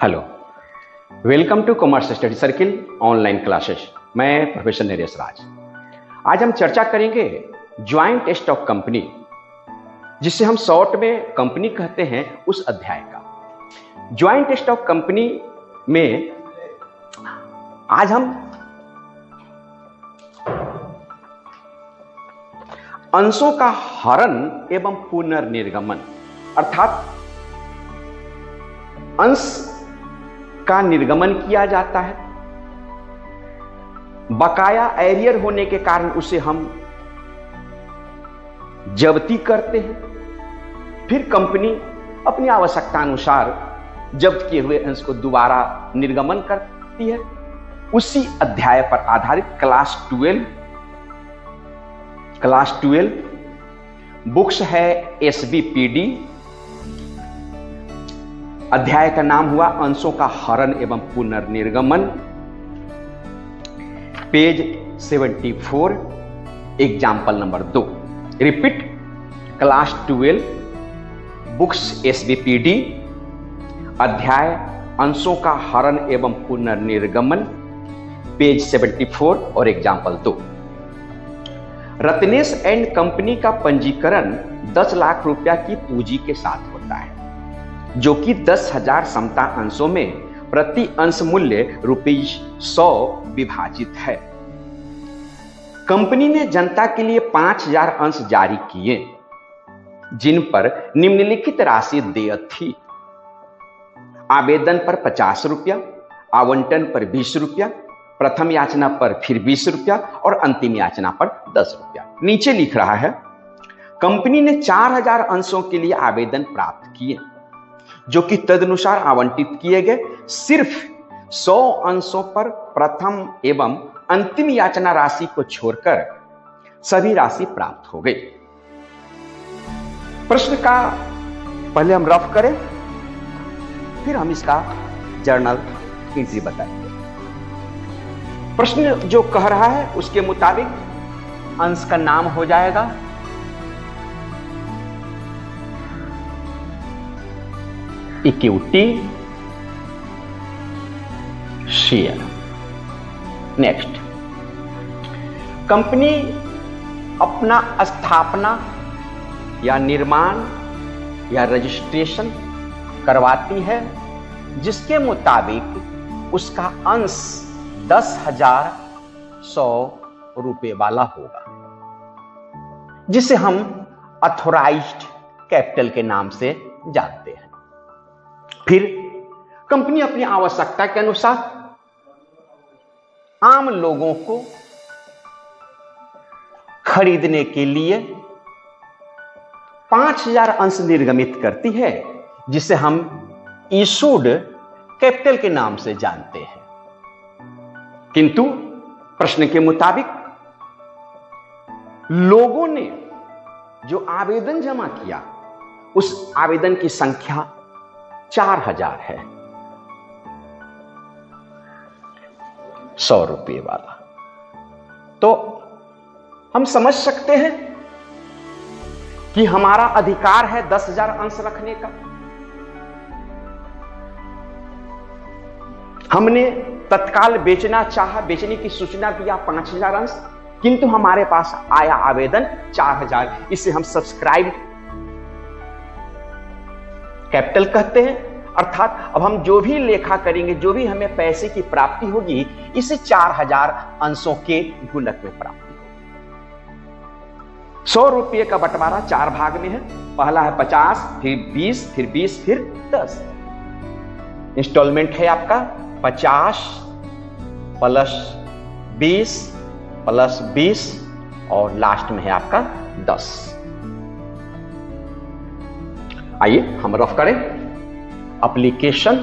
Hello, welcome to commerce study circle online classes. मैं professor Naresh Raj. आज हम चर्चा करेंगे ज्वाइंट स्टॉक कंपनी, जिसे हम शॉर्ट में कंपनी कहते हैं, उस अध्याय का। ज्वाइंट स्टॉक कंपनी में आज हम अंशों का हरण एवं पुनर्निर्गमन अर्थात अंश का निर्गमन किया जाता है। बकाया एरियर होने के कारण उसे हम जब्ती करते हैं। फिर कंपनी अपनी आवश्यकता अनुसार जब्त किए हुए अंश को दोबारा निर्गमन करती है। उसी अध्याय पर आधारित क्लास 12 बुक्स है SBPD। अध्याय का नाम हुआ अंशों का हरण एवं पुनर्निर्गमन। Page 74, example number 2। Repeat, class 12 books SBPD, अध्याय अंशों का हरण एवं पुनर्निर्गमन, पेज 74 और एग्जाम्पल 2। रत्नेश एंड कंपनी का पंजीकरण 10 लाख रुपया की पूंजी के साथ होता है, जो कि 10,000 समता अंशों में प्रति अंश मूल्य ₹100 विभाजित है। कंपनी ने जनता के लिए 5,000 अंश जारी किए, जिन पर निम्नलिखित राशि देय थी। आवेदन पर ₹50, आवंटन पर ₹20, प्रथम याचना पर फिर ₹20 और अंतिम याचना पर ₹10। नीचे लिख रहा है, कंपनी ने 4,000 अंशों के लिए आवेदन प्राप्त किए, जो कि तदनुसार आवंटित किए गए। सिर्फ 100 अंशों पर प्रथम एवं अंतिम याचना राशि को छोड़कर सभी राशि प्राप्त हो गई। प्रश्न का पहले हम रफ करें, फिर हम इसका जर्नल एंट्री बताएंगे। प्रश्न जो कह रहा है उसके मुताबिक अंश का नाम हो जाएगा इक्विटी शेयर। नेक्स्ट, कंपनी अपना स्थापना या निर्माण या रजिस्ट्रेशन करवाती है, जिसके मुताबिक उसका अंश 10,100 रुपए वाला होगा, जिसे हम ऑथोराइज्ड कैपिटल के नाम से जानते हैं। फिर कंपनी अपनी आवश्यकता के अनुसार आम लोगों को खरीदने के लिए 5,000 अंश निर्गमित करती है, जिसे हम इशूड कैपिटल के नाम से जानते हैं। किंतु प्रश्न के मुताबिक लोगों ने जो आवेदन जमा किया, उस आवेदन की संख्या 4,000 है, 100 रुपये वाला। तो हम समझ सकते हैं कि हमारा अधिकार है 10,000 अंश रखने का। हमने तत्काल बेचना चाहा, बेचने की सूचना दिया 5,000 अंश, किंतु हमारे पास आया आवेदन 4,000। इसे हम सब्सक्राइब कैपिटल कहते हैं। अर्थात अब हम जो भी लेखा करेंगे, जो भी हमें पैसे की प्राप्ति होगी, इसे 4,000 अंशों के गुणक में प्राप्ति होगी। 100 रुपये का बंटवारा 4 भाग में है। पहला है 50, फिर 20, फिर 20, फिर 10। इंस्टॉलमेंट है आपका 50 प्लस 20 प्लस 20 और लास्ट में है आपका 10। आइए हम रफ करें। एप्लीकेशन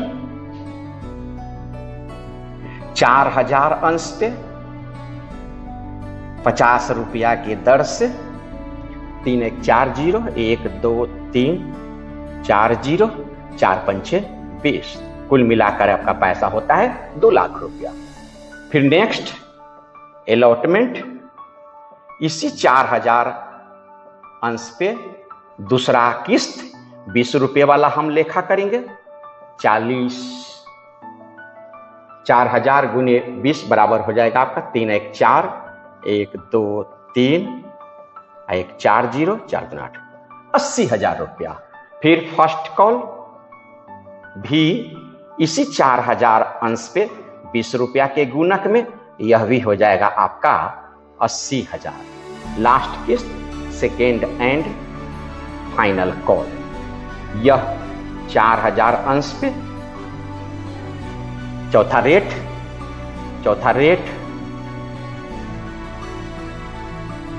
4,000 अंश पे 50 रुपया के दर से 3 1 4 0 1 2 3 4 0 4 5 20। कुल मिलाकर आपका पैसा होता है 2 लाख रुपया। फिर नेक्स्ट अलॉटमेंट, इसी 4,000 अंश पे दूसरा किस्त 20 रुपये वाला हम लेखा करेंगे। 40 4000 गुने 20 बराबर हो जाएगा आपका 3 1 4, 1 2 3, 1 4 0, 4 2 8, 80,000 रुपया। फिर फर्स्ट कॉल भी इसी 4000 अंश पे 20 रुपया के गुणक में, यह भी हो जाएगा आपका 80,000। लास्ट किस्त सेकेंड एंड फाइनल कॉल, यह 4000 अंश पे चौथा रेट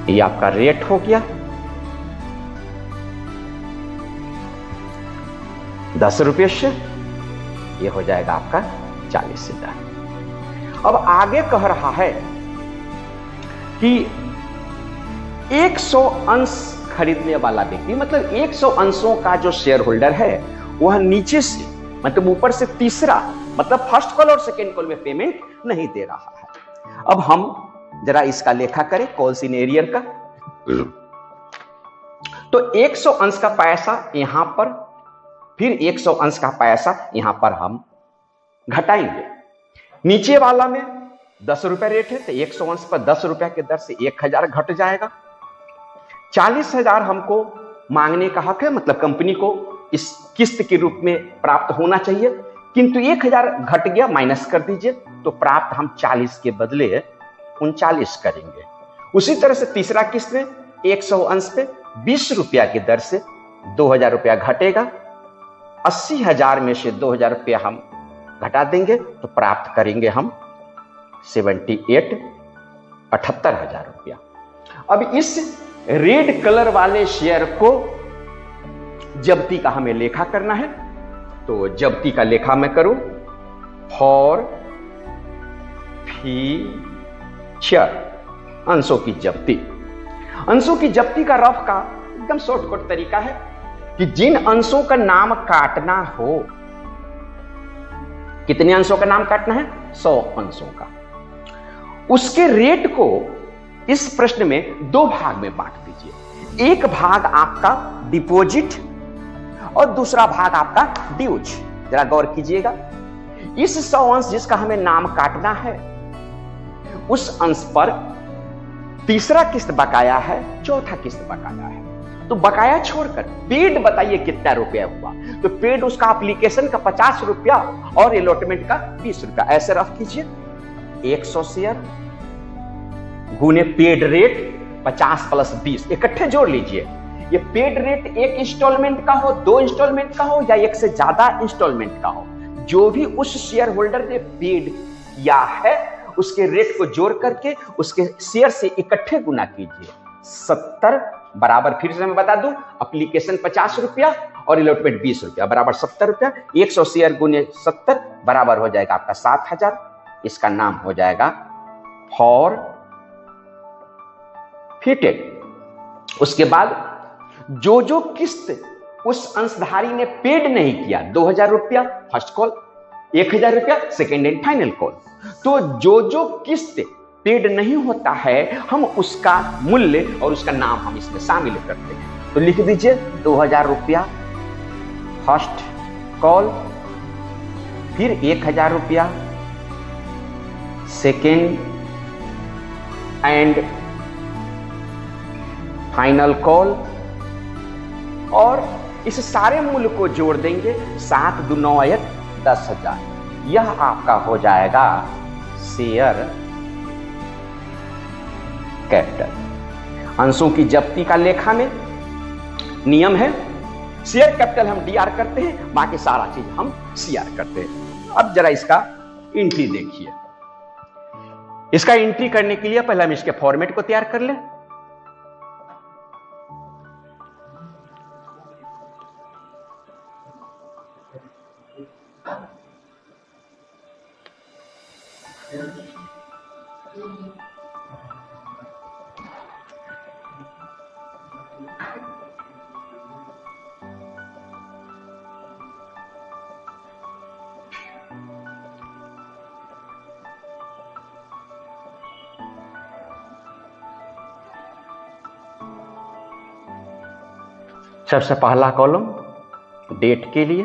ये आपका रेट हो गया 10 रुपये से, ये हो जाएगा आपका 40,000। अब आगे कह रहा है कि 100 अंश खरीदने वाला व्यक्ति, मतलब 100 अंशों का जो शेयर होल्डर है वह नीचे से, मतलब ऊपर से तीसरा, मतलब फर्स्ट कॉल और सेकेंड कॉल में पेमेंट नहीं दे रहा है। अब हम जरा इसका लेखा करें कॉल्स इन एरियर का। तो 100 अंश का पैसा यहां पर, फिर 100 अंश का पैसा यहां पर हम घटाएंगे। नीचे वाला में 10 रुपए रेट है तो 100 अंश पर 10 रुपए के दर से 1000 घट जाएगा। 40,000 हमको मांगने का हक है, मतलब कंपनी को इस किस्त के रूप में प्राप्त होना चाहिए, किंतु 1000 घट गया, माइनस कर दीजिए, तो प्राप्त हम 40 के बदले 39 करेंगे। उसी तरह से तीसरा किस्त में 100 अंश पे 20 रुपया की दर से 2000 रुपया घटेगा। 80,000 में से 2000 रुपया हम घटा देंगे तो प्राप्त करेंगे हम 78,000 रुपया। अब इस रेड कलर वाले शेयर को जब्ती का हमें लेखा करना है, तो जब्ती का लेखा मैं करूं फॉर फ्यूचर अंशों की जब्ती। अंशों की जब्ती का रफ का एकदम शॉर्टकट तरीका है कि जिन अंशों का नाम काटना हो, कितने अंशों का नाम काटना है? 100 अंशों का। उसके रेट को इस प्रश्न में 2 भाग में बांट दीजिए। एक भाग आपका डिपॉजिट और दूसरा भाग आपका ड्यूज। जरा गौर कीजिएगा, इस 100 अंश जिसका हमें नाम काटना है, उस अंश पर तीसरा किस्त बकाया है, चौथा किस्त बकाया है। तो बकाया छोड़कर पेड बताइए कितना रुपया हुआ। तो पेड उसका एप्लीकेशन का 50 रुपया और अलॉटमेंट का 20 रुपया। ऐसे रफ कीजिए, 100 शेयर गुने पेड रेट 50 प्लस 20, इकट्ठे जोड़ लीजिए। ये पेड रेट एक इंस्टॉलमेंट का हो, 2 इंस्टॉलमेंट का हो, या एक से ज्यादा इंस्टॉलमेंट का हो, जो भी उस शेयर होल्डर ने पेड किया है उसके रेट को जोड़ करके उसके शेयर से इकट्ठे गुना कीजिए। 70 बराबर, फिर से मैं बता दूं, एप्लीकेशन 50 रुपया और अलॉटमेंट 20 रुपया बराबर 70 रुपया। 100 शेयर गुने 70 बराबर हो जाएगा आपका 7000। इसका नाम हो जाएगा फॉर फिटेड। उसके बाद जो किस्त उस अंशधारी ने पेड नहीं किया, 2000 रुपया फर्स्ट कॉल, 1000 रुपया सेकेंड एंड फाइनल कॉल, तो जो किस्त पेड नहीं होता है हम उसका मूल्य और उसका नाम हम इसमें शामिल करते हैं। तो लिख दीजिए 2000 रुपया फर्स्ट कॉल, फिर 1000 रुपया सेकेंड एंड फाइनल कॉल, और इस सारे मूल्य को जोड़ देंगे 7 2 9 10,000। यह आपका हो जाएगा शेयर कैपिटल। अंशों की जब्ती का लेखा में नियम है, शेयर कैपिटल हम डीआर करते हैं, बाकी सारा चीज हम सीआर करते हैं। अब जरा इसका एंट्री देखिए। इसका एंट्री करने के लिए पहले हम इसके फॉर्मेट को तैयार कर लें। सबसे पहला कॉलम डेट के लिए,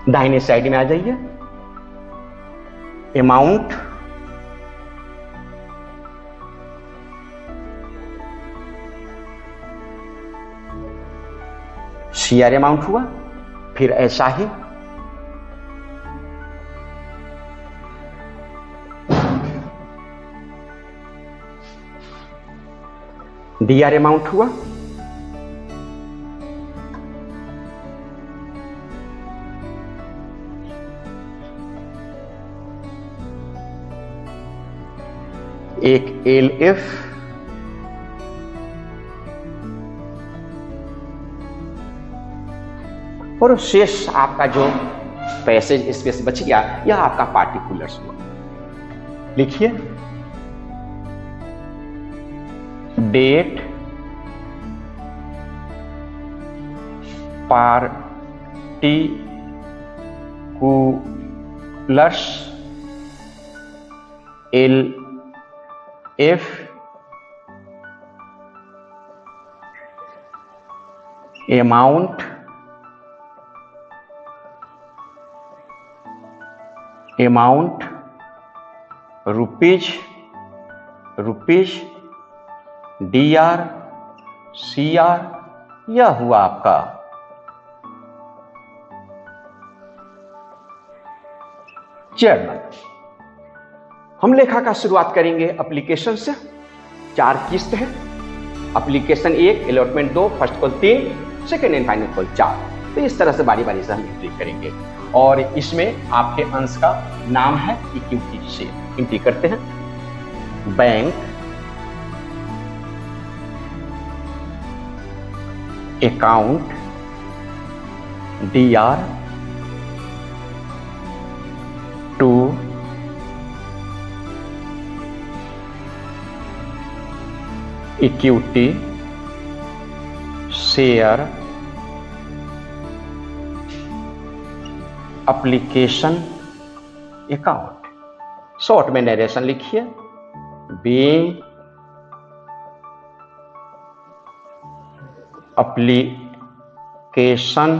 दाहिने साइड में आ जाइए। अमाउंट शेयर अमाउंट हुआ, फिर ऐसा ही डीआर अमाउंट हुआ, एक एलएफ, और शेष आपका जो पैसे स्पेस बच गया यह आपका पार्टिकुलर्स हुआ। लिखिए date particulars L F amount rupees DR CR, यह हुआ आपका जर्नल। हम लेखा का शुरुआत करेंगे एप्लीकेशन से। 4 किस्त है, application 1, allotment 2, first call 3, second and final call 4। तो इस तरह से बारी बारी से हम एंट्री करेंगे और इसमें आपके अंश का नाम है इक्विटी से एंट्री करते हैं। Bank account DR to equity share application account. Short में नरेशन लिखिए being application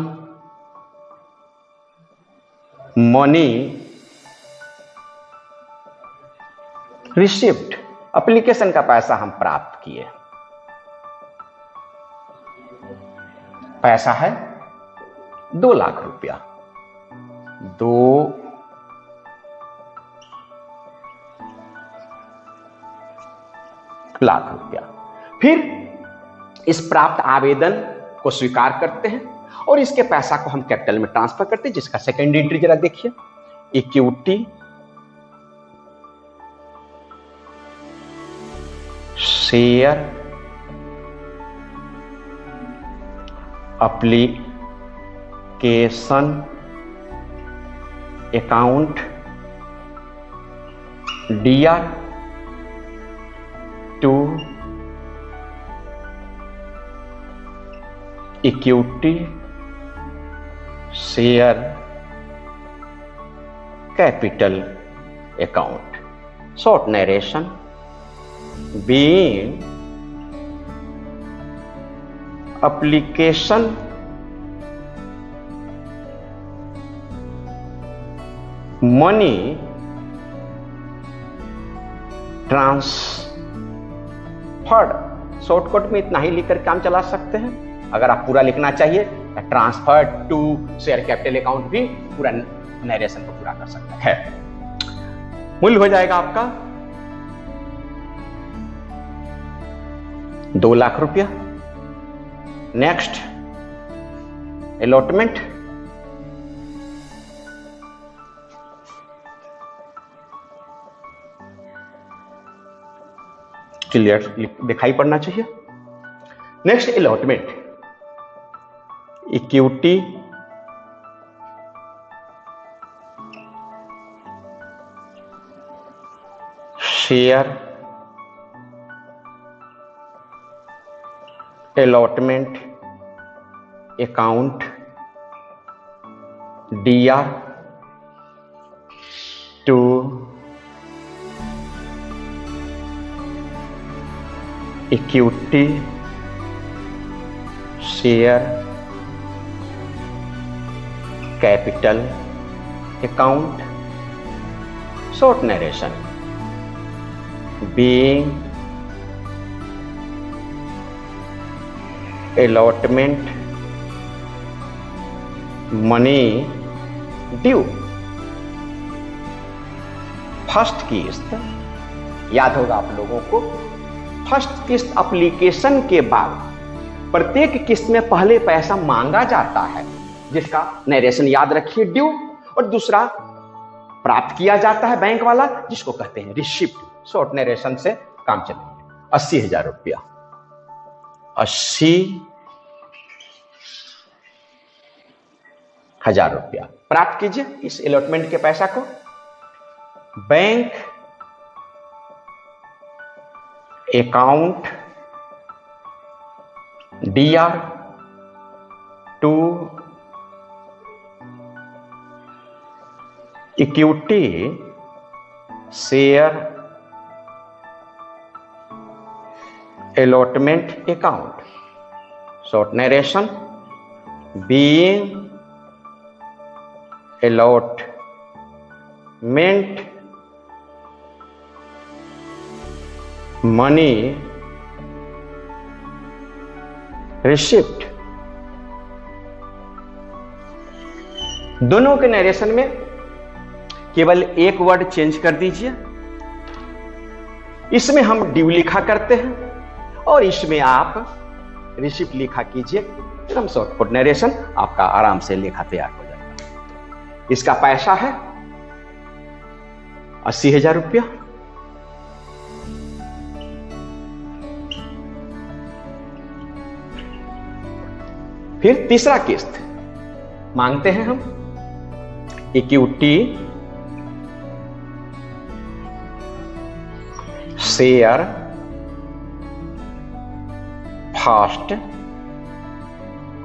money receipt, application का पैसा हम प्राप्त किए। पैसा है 2 लाख रुपया, 2 लाख रुपया। फिर इस प्राप्त आवेदन को स्वीकार करते हैं और इसके पैसा को हम कैपिटल में ट्रांसफर करते हैं, जिसका सेकेंड एंट्री जरा देखिए equity share application account DR to equity share capital account. Short narration being application money transferred. Shortcut में इतना ही लिखकर काम चला सकते हैं। अगर आप पूरा लिखना चाहिए transferred to share capital account भी पूरा नरेशन को पूरा कर सकता है। मूल्य हो जाएगा आपका 2 लाख रुपया। नेक्स्ट अलॉटमेंट, क्लियर दिखाई पड़ना चाहिए। Next allotment equity share allotment account DR to equity share capital account, short narration, being allotment money due. First किस्त, याद होगा आप लोगों को, फर्स्ट किस्त एप्लीकेशन के बाद प्रत्येक किस्त में पहले पैसा मांगा जाता है, जिसका नरेशन याद रखिए ड्यू, और दूसरा प्राप्त किया जाता है बैंक वाला, जिसको कहते हैं रिसिप्ट। शॉर्ट नरेशन से काम चलेंगे। 80,000 रुपया, 80,000 रुपया प्राप्त कीजिए इस अलॉटमेंट के पैसा को। Bank account DR to equity share allotment account, short narration, being allotment money receipt. दोनों के नरेशन में केवल एक वर्ड चेंज कर दीजिए। इसमें हम ड्यू लिखा करते हैं और इसमें आप रिसिप्ट लिखा कीजिए। एकदम शॉर्टकट नरेशन, आपका आराम से लेखा तैयार हो जाएगा। इसका पैसा है 80,000 रुपया। फिर तीसरा किस्त मांगते हैं हम, equity share first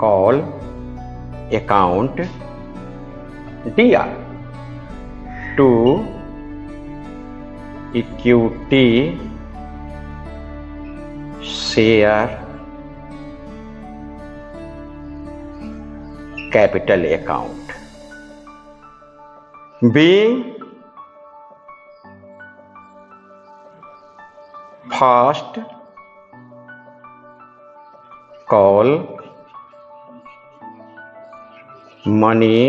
call account DR to equity share capital account, being first call money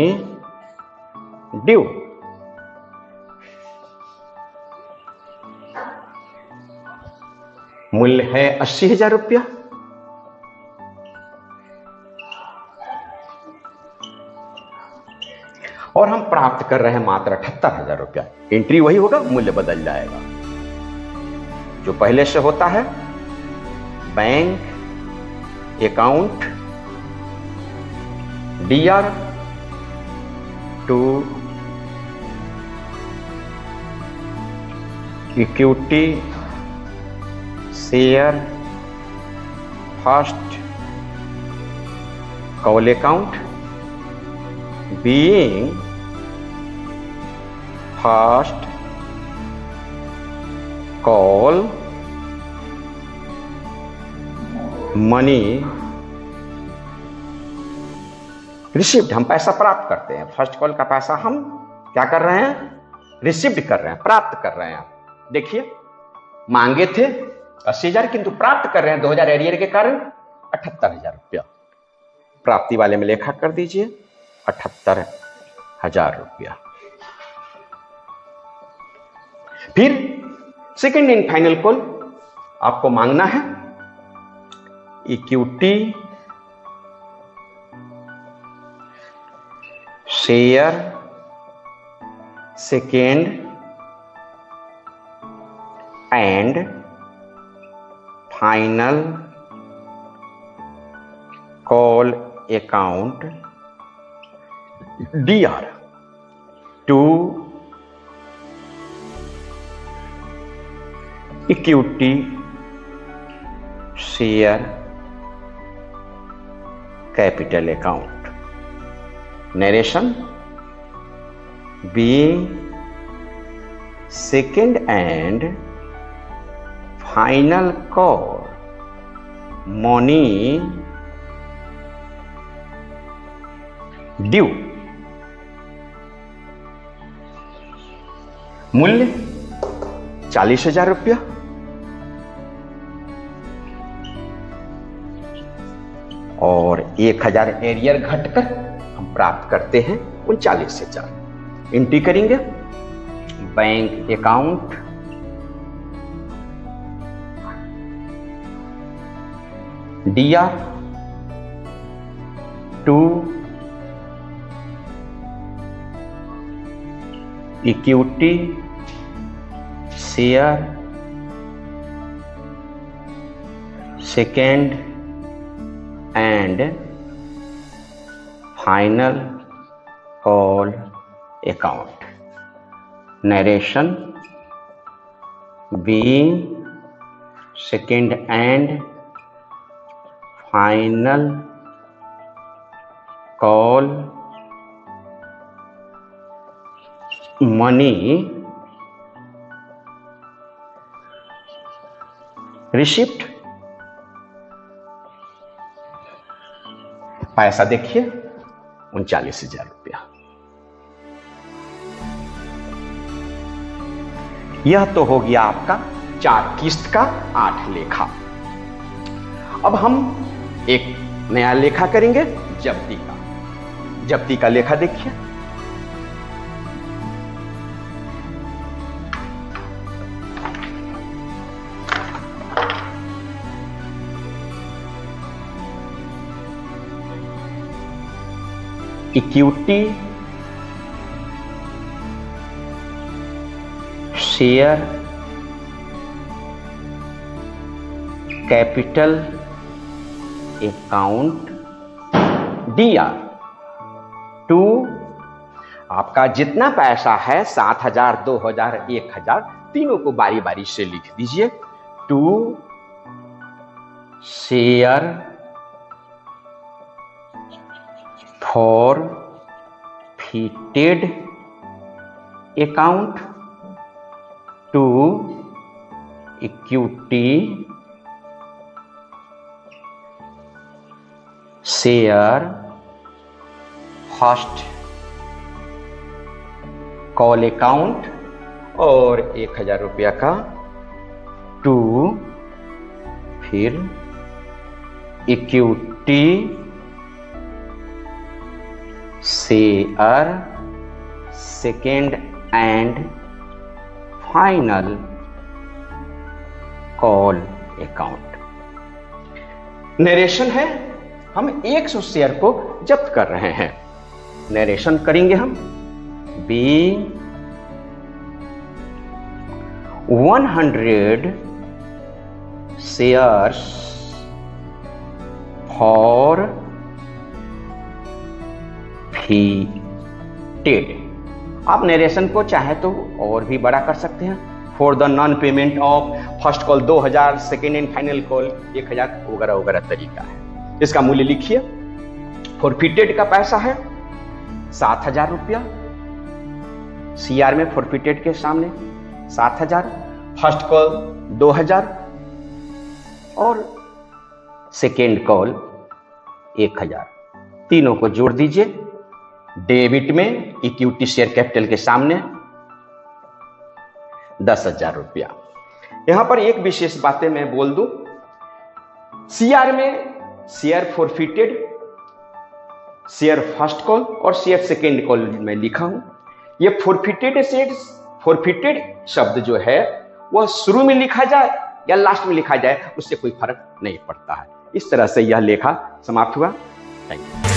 due. मूल्य है 80,000 रुपया। और हम प्राप्त कर रहे हैं मात्र 78,000 रुपया। एंट्री वही होगा, मूल्य बदल जाएगा जो पहले से होता है। Bank account DR to equity share first call account, being first call money receipt. हम पैसा प्राप्त करते हैं। फर्स्ट कॉल का पैसा हम क्या कर रहे हैं? रिसिप्ट कर रहे हैं, प्राप्त कर रहे हैं। देखिए, मांगे थे 80,000 किंतु प्राप्त कर रहे हैं 2,000 एरियर के कारण 78,000 रुपया। प्राप्ति वाले में लेखा कर दीजिए 78,000 रुपया। फिर सेकेंड एंड फाइनल कॉल आपको मांगना है equity share second and final call account DR to equity share capital account. Narration being second and final call money due. मूल्य 40,000 रुपया। और 1,000 एरियर घटकर हम प्राप्त करते हैं 39,000। एंट्री करेंगे bank account, DR 2 equity share second and final call account. Narration being second and final call money receipt. पैसा देखिए 39,000 रुपया। यह तो हो गया आपका 4 किस्त का 8 लेखा। अब हम एक नया लेखा करेंगे जब्ती का। जब्ती का लेखा देखिए, equity share capital account DR 2। आपका जितना पैसा है 7,000, 2,000, 1,000 तीनों को बारी बारी से लिख दीजिए। 2 share forfeited account, 2 equity share first call account और 1,000 रुपया का 2 फिर equity share second and final call account. Narration है, हम 100 शेयर को जब्त कर रहे हैं। नरेशन करेंगे हम बी 100 शेयर्स forfeited। आप नरेशन को चाहे तो और भी बड़ा कर सकते हैं। For the non payment of first call 2,000, second and final call 1,000 वगैरह वगैरह तरीका है। इसका मूल्य लिखिए। फॉरफिटेड का पैसा है 7,000 रुपया। CR में फॉरफिटेड के सामने 7,000, फर्स्ट कॉल 2,000 और सेकेंड कॉल 1,000। तीनों को जोड़ दीजिए। डेबिट में इक्विटी शेयर कैपिटल के सामने 10,000 रुपया। यहां पर एक विशेष बातें मैं बोल दूं। CR में share forfeited, share first call और शेयर सेकेंड कॉल में लिखा हूं। ये फॉरफिटेड शब्द जो है वह शुरू में लिखा जाए या लास्ट में लिखा जाए उससे कोई फर्क नहीं पड़ता है। इस तरह से यह लेखा समाप्त हुआ। Thank you.